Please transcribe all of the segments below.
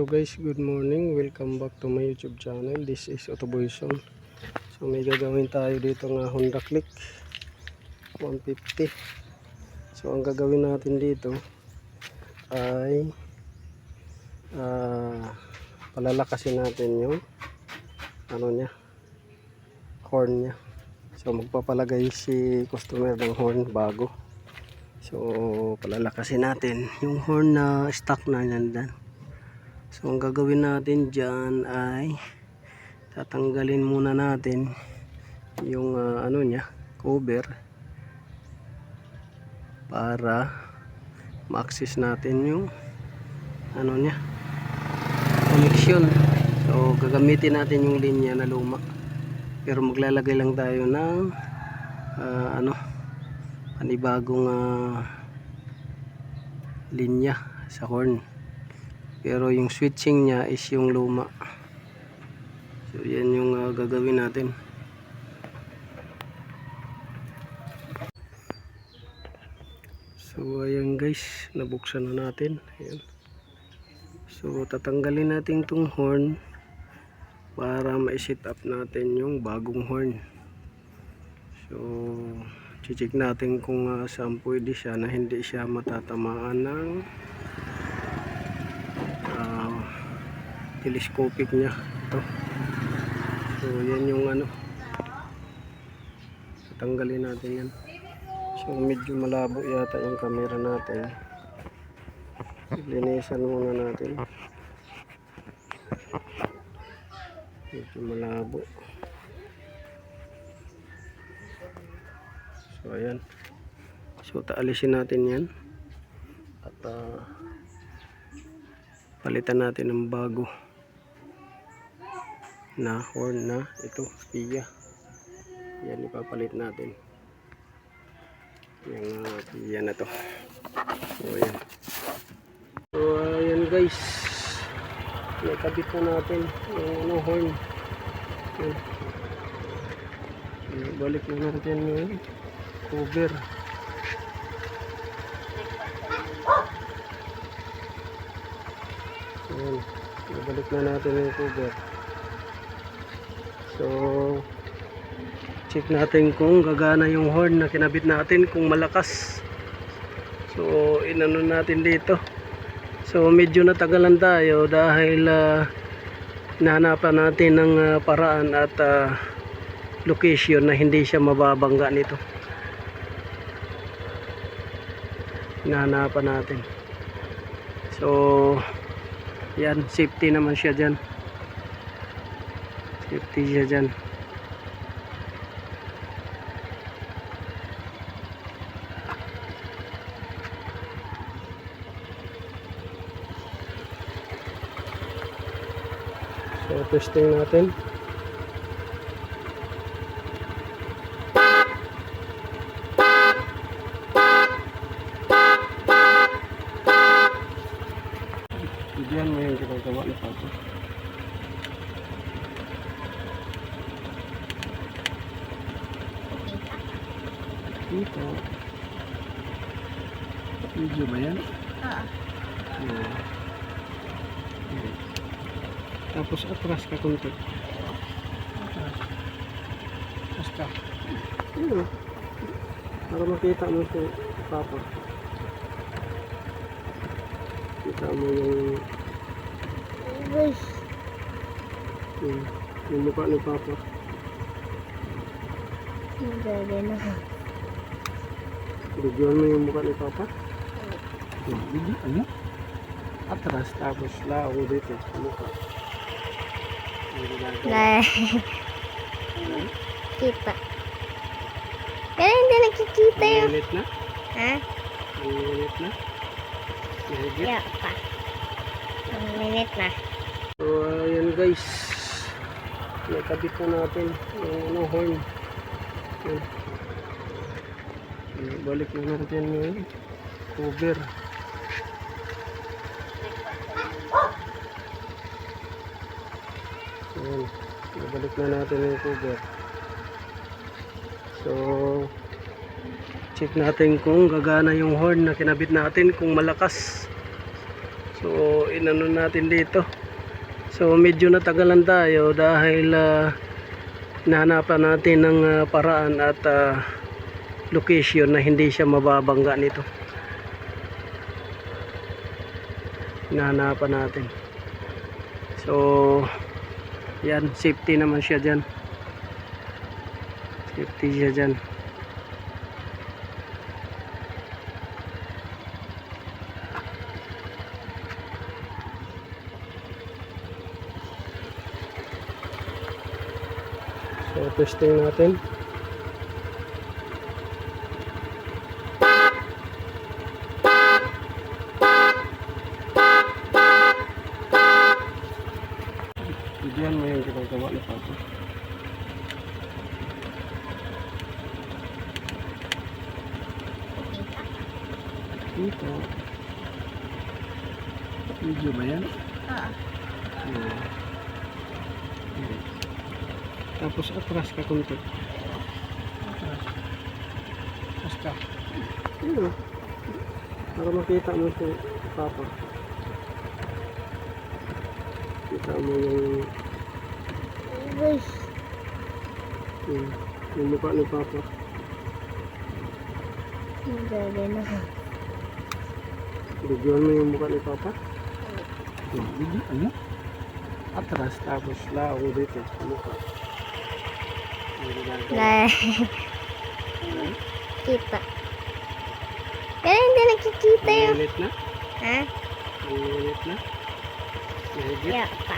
guys, good morning. Welcome back to my YouTube channel. This is Autoboyson. So may gagawin tayo dito ng Honda Click 150. So ang gagawin natin dito ay palalakasin natin yung horn nya. So magpapalagay si customer ng horn bago. So palalakasin natin yung horn na stock na yan. So ang gagawin natin dyan ay tatanggalin muna natin yung cover para ma-access natin yung connection. So gagamitin natin yung linya na luma, pero maglalagay lang tayo ng panibagong linya sa horn, pero yung switching nya is yung luma. So yan yung gagawin natin. So ayan guys, nabuksan na natin. Ayan. So tatanggalin natin tong horn para ma-set up natin yung bagong horn. So check natin kung saan pwede siya na hindi siya matatamaan ng telescopic nya ito. So yan yung tatanggalin natin yan. So medyo malabo yata yung camera natin, linisan muna natin. Medyo malabo. So ayan. So taalisin natin yan at palitan natin ng bago na horn na ito, Pia. Yan ipapalit natin. Yung Pia na to. So ayan. So ayan guys, nakabit na natin yung horn. Ayan. Balik na natin yung cover. Ayan. Balik na natin yung cover. So check natin kung gagana yung horn na kinabit natin, kung malakas. So inano natin dito. So medyo natagalan tayo dahil nahanapan natin ng paraan at location na hindi siya mababangga nito. Nahanapan natin. So yan, safety naman siya dyan. Safety siya dyan. So testing natin. Diyan mo yung ginagawa na pato. Ito. Video ba yan? Yeah. Tapos atras ka kunti. Atras ka. Para makita mo si Papa. Kita mo yung mukha ni Papa. Bigyan mo yung mukha ni Papa. Bigyan mo. Atras, tapos lao dito sa mukha. Kita. Pero hindi nakikita yun. Minute na? Ha? Minute na? Mahigit? Yeah, pa. 1 minute na. So ayan guys, nakabit na natin yung horn. Ayan. Balik na natin yung cover. Ayan. Balik na natin yung cover. So check natin kung gagana yung horn na kinabit natin, kung malakas. So inano natin dito. So medyo natagalan tayo dahil nahanapan natin ng paraan at location na hindi siya mababangga nito. Nahanapan natin. So yan, safety naman siya dyan. Safety siya dyan. So testing natin. Diyan mo yung ginagawa ni Papa. Ito. Video ba yan? Oo. Oo. Tapos atras ka kunti. Atras ka. Yun. Para makita mo si Papa. Kita mo yung Uy. yung mukha ni Papa. Grabe na. Bigyan mo yung mukha ni Papa. Bigyan ano? Atras tapos laong dito sa mukha. Like. Kita. Pero hindi nakikita yun. Mainit na? Ha? Mainit na? Mahigit? Yeah, pa.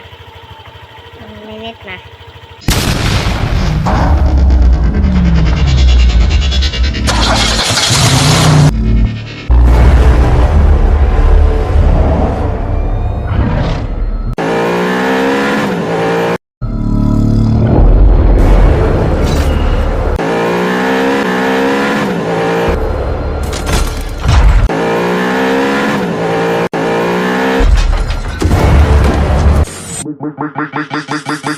Ang minute na. Make